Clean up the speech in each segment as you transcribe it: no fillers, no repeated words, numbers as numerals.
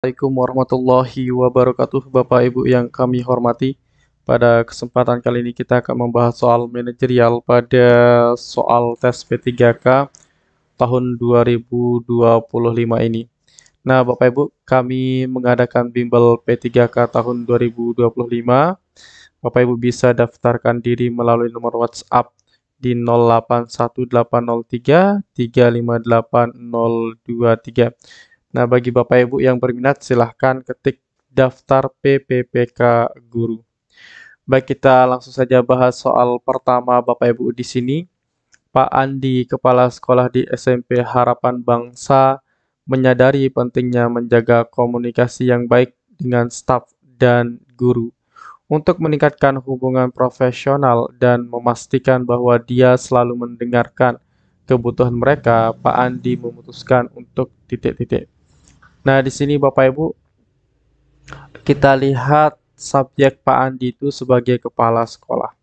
Assalamualaikum warahmatullahi wabarakatuh, Bapak Ibu yang kami hormati. Pada kesempatan kali ini kita akan membahas soal manajerial pada soal tes P3K tahun 2025 ini. Nah, Bapak Ibu, kami mengadakan bimbel P3K tahun 2025. Bapak Ibu bisa daftarkan diri melalui nomor WhatsApp di 081803 358 023. Nah, bagi Bapak Ibu yang berminat, silahkan ketik daftar PPPK Guru. Baik, kita langsung saja bahas soal pertama Bapak Ibu di sini. Pak Andi, kepala sekolah di SMP Harapan Bangsa, menyadari pentingnya menjaga komunikasi yang baik dengan staf dan guru untuk meningkatkan hubungan profesional dan memastikan bahwa dia selalu mendengarkan kebutuhan mereka. Pak Andi memutuskan untuk titik-titik. Nah, di sini Bapak Ibu, kita lihat subjek Pak Andi itu sebagai kepala sekolah.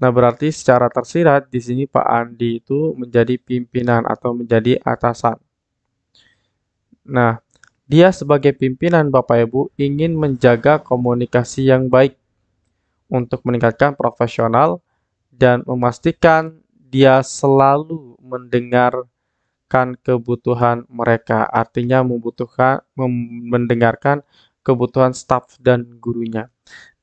Nah, berarti secara tersirat di sini Pak Andi itu menjadi pimpinan atau menjadi atasan. Nah, dia sebagai pimpinan Bapak Ibu ingin menjaga komunikasi yang baik untuk meningkatkan profesional dan memastikan dia selalu mendengarkan kebutuhan mereka. Artinya mendengarkan kebutuhan staf dan gurunya.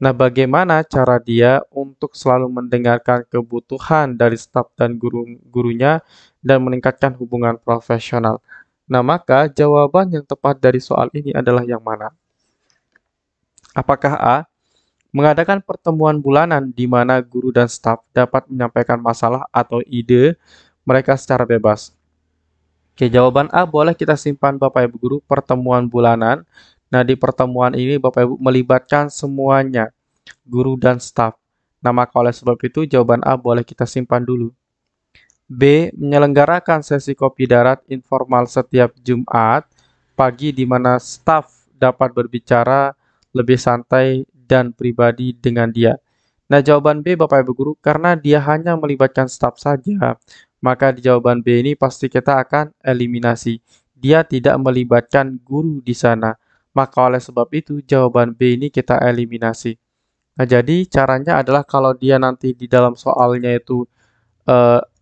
Nah, bagaimana cara dia untuk selalu mendengarkan kebutuhan dari staf dan gurunya dan meningkatkan hubungan profesional? Nah, maka jawaban yang tepat dari soal ini adalah yang mana? Apakah A? Mengadakan pertemuan bulanan di mana guru dan staf dapat menyampaikan masalah atau ide mereka secara bebas. Oke, jawaban A boleh kita simpan Bapak Ibu Guru, pertemuan bulanan. Nah, di pertemuan ini Bapak Ibu melibatkan semuanya, guru dan staf. Nah, maka oleh sebab itu jawaban A boleh kita simpan dulu. B. Menyelenggarakan sesi kopi darat informal setiap Jumat pagi di mana staf dapat berbicara lebih santai dan pribadi dengan dia. Nah, jawaban B Bapak Ibu Guru, karena dia hanya melibatkan staf saja, maka di jawaban B ini pasti kita akan eliminasi. Dia tidak melibatkan guru di sana. Maka oleh sebab itu jawaban B ini kita eliminasi. Nah, jadi caranya adalah kalau dia nanti di dalam soalnya itu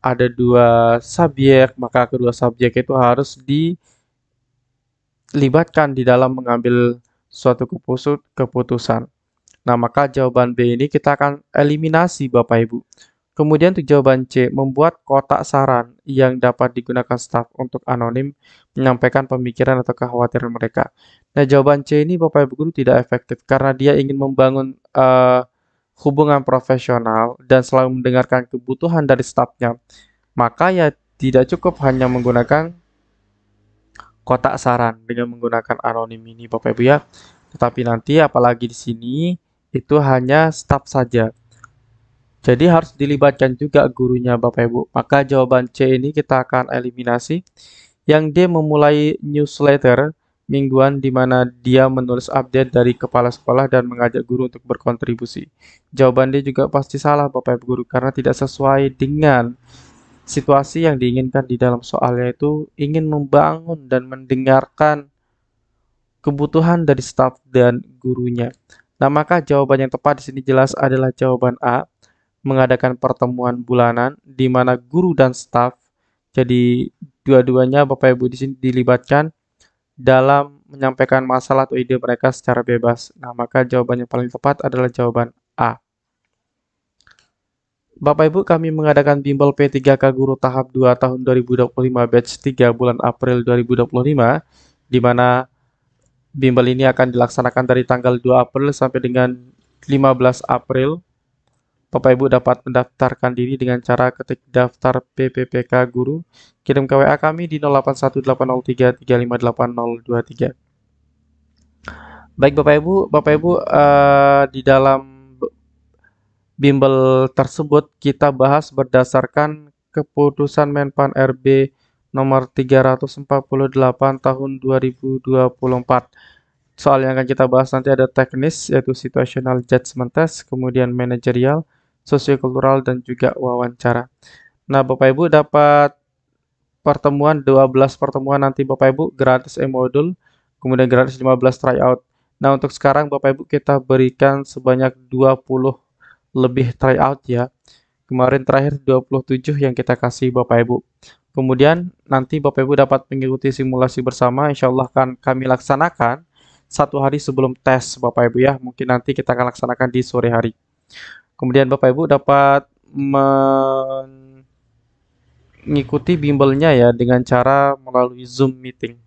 ada dua subjek, maka kedua subjek itu harus dilibatkan di dalam mengambil suatu keputusan. Nah, maka jawaban B ini kita akan eliminasi Bapak Ibu. Kemudian untuk jawaban C, membuat kotak saran yang dapat digunakan staf untuk anonim menyampaikan pemikiran atau kekhawatiran mereka. Nah, jawaban C ini Bapak Ibu Guru tidak efektif karena dia ingin membangun hubungan profesional dan selalu mendengarkan kebutuhan dari stafnya. Maka ya tidak cukup hanya menggunakan kotak saran dengan menggunakan anonim ini Bapak Ibu ya. Tetapi nanti apalagi di sini itu hanya staf saja. Jadi harus dilibatkan juga gurunya Bapak Ibu. Maka jawaban C ini kita akan eliminasi. Yang D memulai newsletter mingguan di mana dia menulis update dari kepala sekolah dan mengajak guru untuk berkontribusi. Jawaban D juga pasti salah Bapak Ibu Guru karena tidak sesuai dengan situasi yang diinginkan di dalam soalnya itu ingin membangun dan mendengarkan kebutuhan dari staf dan gurunya. Nah, maka jawaban yang tepat di sini jelas adalah jawaban A, mengadakan pertemuan bulanan di mana guru dan staf, jadi dua-duanya Bapak Ibu di sini dilibatkan dalam menyampaikan masalah atau ide mereka secara bebas. Nah, maka jawaban yang paling tepat adalah jawaban A. Bapak Ibu, kami mengadakan bimbel P3K Guru tahap 2 tahun 2025 batch 3 bulan April 2025, di mana bimbel ini akan dilaksanakan dari tanggal 2 April sampai dengan 15 April. Bapak Ibu dapat mendaftarkan diri dengan cara ketik daftar PPPK Guru, kirim ke WA kami di 081803358023. Baik Bapak Ibu, di dalam bimbel tersebut kita bahas berdasarkan keputusan Menpan RB nomor 348 tahun 2024. Soal yang akan kita bahas nanti ada teknis, yaitu situational judgment test, kemudian manajerial, sosiokultural, dan juga wawancara. Nah, Bapak Ibu dapat 12 pertemuan nanti Bapak Ibu gratis e-modul kemudian gratis 15 tryout. Nah, untuk sekarang Bapak Ibu kita berikan sebanyak 20 lebih tryout ya. Kemarin terakhir 27 yang kita kasih Bapak Ibu. Kemudian nanti Bapak Ibu dapat mengikuti simulasi bersama, insya Allah akan kami laksanakan 1 hari sebelum tes Bapak Ibu ya. Mungkin nanti kita akan laksanakan di sore hari. Kemudian Bapak Ibu dapat mengikuti bimbelnya ya dengan cara melalui Zoom meeting.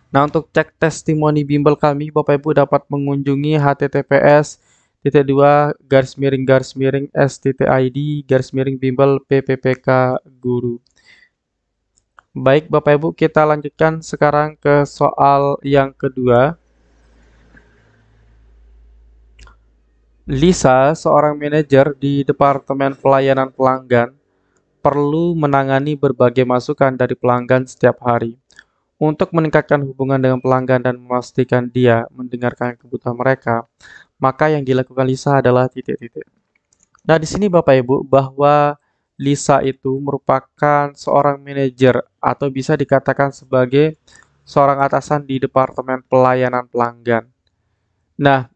Nah, untuk cek testimoni bimbel kami, Bapak Ibu dapat mengunjungi https://s.id/bimbel PPPK Guru. Baik, Bapak Ibu, kita lanjutkan sekarang ke soal yang kedua. Lisa, seorang manajer di Departemen Pelayanan Pelanggan, perlu menangani berbagai masukan dari pelanggan setiap hari. Untuk meningkatkan hubungan dengan pelanggan dan memastikan dia mendengarkan kebutuhan mereka, maka yang dilakukan Lisa adalah titik-titik. Nah, di sini Bapak Ibu, bahwa Lisa itu merupakan seorang manajer atau bisa dikatakan sebagai seorang atasan di Departemen Pelayanan Pelanggan. Nah,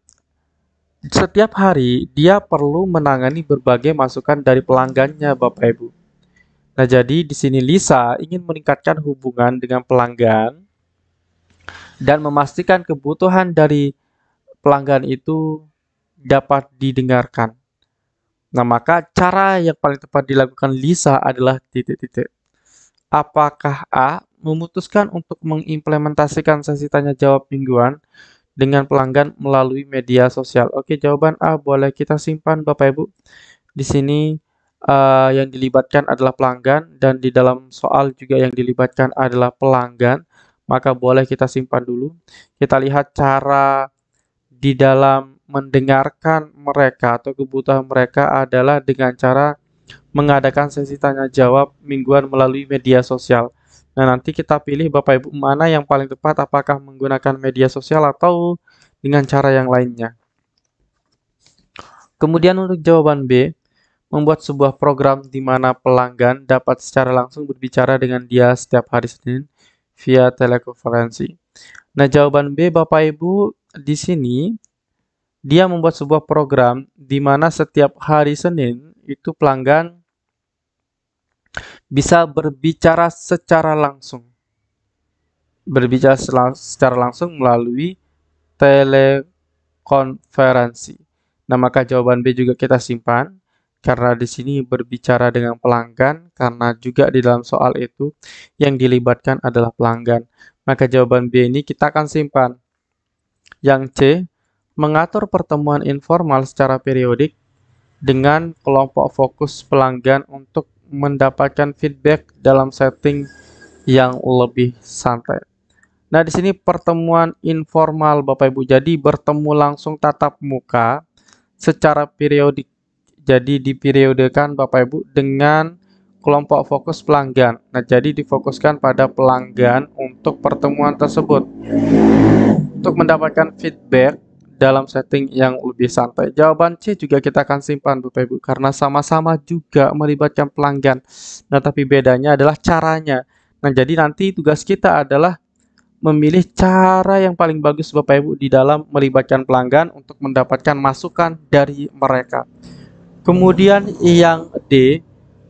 setiap hari dia perlu menangani berbagai masukan dari pelanggannya, Bapak Ibu. Nah, jadi di sini Lisa ingin meningkatkan hubungan dengan pelanggan dan memastikan kebutuhan dari pelanggan itu dapat didengarkan. Nah, maka cara yang paling tepat dilakukan Lisa adalah titik-titik. Apakah A memutuskan untuk mengimplementasikan sesi tanya jawab mingguan dengan pelanggan melalui media sosial? Oke, jawaban A boleh kita simpan Bapak Ibu. Di sini yang dilibatkan adalah pelanggan dan di dalam soal juga yang dilibatkan adalah pelanggan, maka boleh kita simpan dulu. Kita lihat cara di dalam mendengarkan mereka atau kebutuhan mereka adalah dengan cara mengadakan sesi tanya jawab mingguan melalui media sosial. Nah, nanti kita pilih Bapak Ibu mana yang paling tepat, apakah menggunakan media sosial atau dengan cara yang lainnya. Kemudian untuk jawaban B, membuat sebuah program di mana pelanggan dapat secara langsung berbicara dengan dia setiap hari Senin via telekonferensi. Nah, jawaban B Bapak Ibu di sini dia membuat sebuah program di mana setiap hari Senin itu pelanggan bisa berbicara secara langsung. Berbicara secara langsung melalui telekonferensi. Nah, maka jawaban B juga kita simpan. Karena di sini berbicara dengan pelanggan, karena juga di dalam soal itu yang dilibatkan adalah pelanggan. Maka jawaban B ini kita akan simpan. Yang C, mengatur pertemuan informal secara periodik dengan kelompok fokus pelanggan untuk mendapatkan feedback dalam setting yang lebih santai. Nah, di sini pertemuan informal Bapak Ibu, jadi bertemu langsung tatap muka secara periodik. Jadi diperiodkan Bapak Ibu dengan kelompok fokus pelanggan. Nah, jadi difokuskan pada pelanggan untuk pertemuan tersebut. Untuk mendapatkan feedback dalam setting yang lebih santai. Jawaban C juga kita akan simpan Bapak Ibu karena sama-sama juga melibatkan pelanggan. Nah, tapi bedanya adalah caranya. Nah, jadi nanti tugas kita adalah memilih cara yang paling bagus Bapak Ibu di dalam melibatkan pelanggan untuk mendapatkan masukan dari mereka. Kemudian yang D,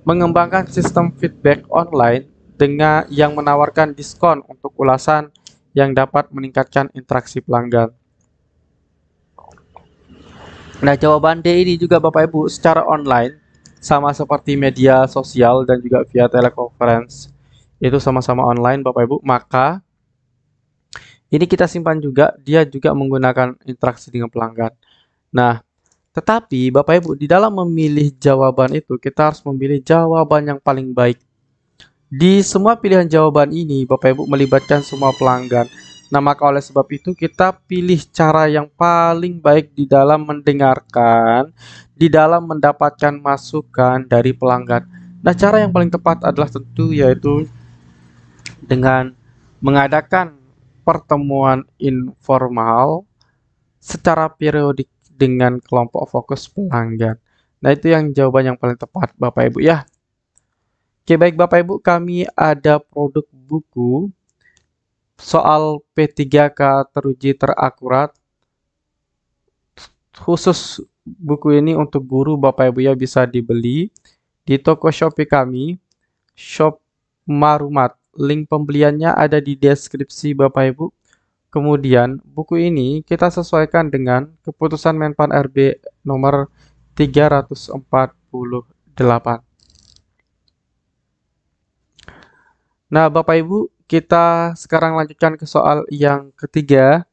mengembangkan sistem feedback online dengan yang menawarkan diskon untuk ulasan yang dapat meningkatkan interaksi pelanggan. Nah, jawaban D ini juga Bapak Ibu secara online sama seperti media sosial dan juga via telekonferensi. Itu sama-sama online Bapak Ibu, maka ini kita simpan juga, dia juga menggunakan interaksi dengan pelanggan. Nah, tetapi Bapak Ibu di dalam memilih jawaban itu kita harus memilih jawaban yang paling baik. Di semua pilihan jawaban ini Bapak Ibu melibatkan semua pelanggan. Nah, maka oleh sebab itu kita pilih cara yang paling baik di dalam mendengarkan, di dalam mendapatkan masukan dari pelanggan. Nah, cara yang paling tepat adalah tentu yaitu dengan mengadakan pertemuan informal secara periodik dengan kelompok fokus pelanggan. Nah, itu yang jawaban yang paling tepat Bapak Ibu ya. Oke, baik Bapak Ibu, kami ada produk buku soal P3K teruji terakurat. Khusus buku ini untuk guru Bapak Ibu ya, bisa dibeli di toko Shopee kami, Shop Marumat. Link pembeliannya ada di deskripsi Bapak Ibu. Kemudian buku ini kita sesuaikan dengan keputusan Menpan RB nomor 348. Nah, Bapak Ibu, kita sekarang lanjutkan ke soal yang ketiga.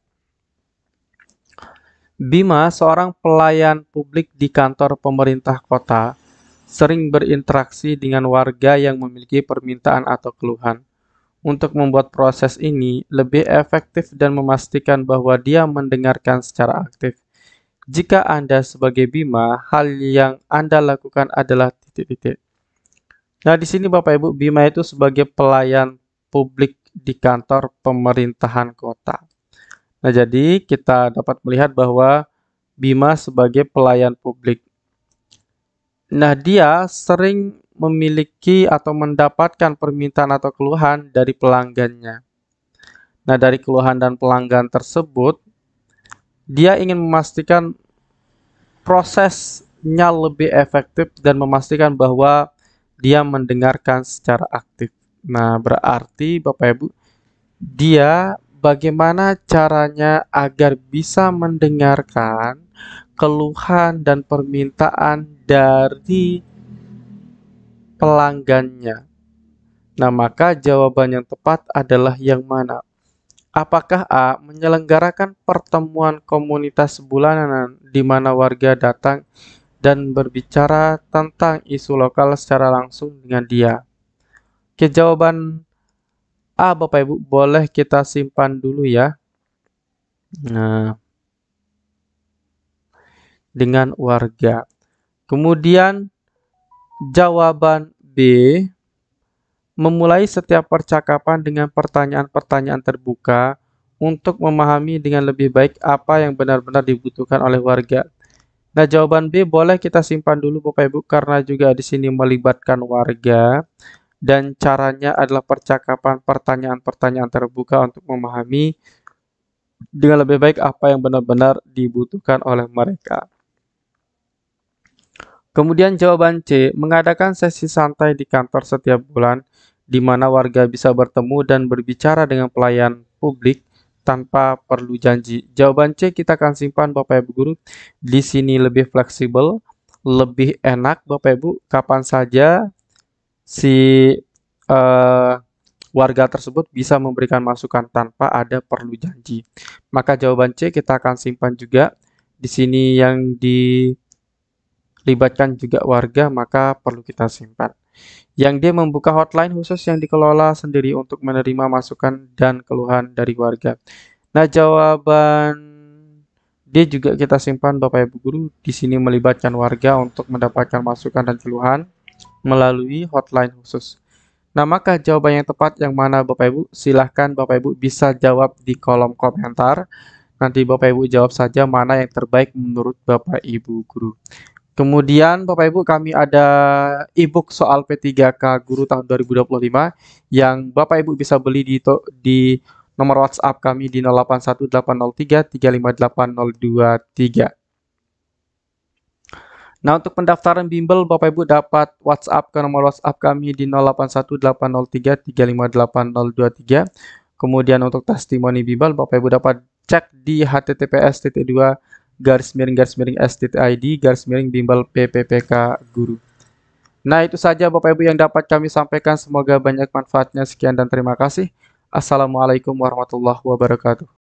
Bima, seorang pelayan publik di kantor pemerintah kota, sering berinteraksi dengan warga yang memiliki permintaan atau keluhan. Untuk membuat proses ini lebih efektif dan memastikan bahwa dia mendengarkan secara aktif. Jika Anda sebagai Bima, hal yang Anda lakukan adalah titik-titik. Nah, di sini Bapak Ibu, Bima itu sebagai pelayan publik di kantor pemerintahan kota. Nah, jadi kita dapat melihat bahwa Bima sebagai pelayan publik. Nah, dia sering memiliki atau mendapatkan permintaan atau keluhan dari pelanggannya. Nah, dari keluhan dan pelanggan tersebut, dia ingin memastikan prosesnya lebih efektif dan memastikan bahwa dia mendengarkan secara aktif. Nah, berarti Bapak Ibu, dia bagaimana caranya agar bisa mendengarkan keluhan dan permintaan dari pelanggannya. Nah, maka jawaban yang tepat adalah yang mana? Apakah A. Menyelenggarakan pertemuan komunitas bulanan di mana warga datang dan berbicara tentang isu lokal secara langsung dengan dia? Oke, jawaban A, Bapak Ibu, boleh kita simpan dulu ya. Nah, dengan warga. Kemudian jawaban B, memulai setiap percakapan dengan pertanyaan-pertanyaan terbuka untuk memahami dengan lebih baik apa yang benar-benar dibutuhkan oleh warga. Nah, jawaban B boleh kita simpan dulu Bapak Ibu karena juga di sini melibatkan warga dan caranya adalah percakapan pertanyaan-pertanyaan terbuka untuk memahami dengan lebih baik apa yang benar-benar dibutuhkan oleh mereka. Kemudian jawaban C, mengadakan sesi santai di kantor setiap bulan di mana warga bisa bertemu dan berbicara dengan pelayan publik tanpa perlu janji. Jawaban C kita akan simpan Bapak Ibu guru. Di sini lebih fleksibel, lebih enak Bapak Ibu, kapan saja si warga tersebut bisa memberikan masukan tanpa ada perlu janji. Maka jawaban C kita akan simpan juga. Di sini yang dilibatkan juga warga, maka perlu kita simpan. Yang dia membuka hotline khusus yang dikelola sendiri untuk menerima masukan dan keluhan dari warga. Nah, jawaban D juga kita simpan Bapak Ibu guru. Di sini melibatkan warga untuk mendapatkan masukan dan keluhan melalui hotline khusus. Nah, maka jawaban yang tepat yang mana Bapak Ibu? Silahkan Bapak Ibu bisa jawab di kolom komentar. Nanti Bapak Ibu jawab saja mana yang terbaik menurut Bapak Ibu guru. Kemudian Bapak Ibu kami ada e-book soal P3K Guru tahun 2025 yang Bapak Ibu bisa beli di nomor WhatsApp kami di 081803358023. Nah, untuk pendaftaran bimbel Bapak Ibu dapat WhatsApp ke nomor WhatsApp kami di 081803358023. Kemudian untuk testimoni bimbel Bapak Ibu dapat cek di https://s.id/bimbel PPPK Guru. Nah, itu saja Bapak Ibu yang dapat kami sampaikan. Semoga banyak manfaatnya. Sekian dan terima kasih. Assalamualaikum warahmatullahi wabarakatuh.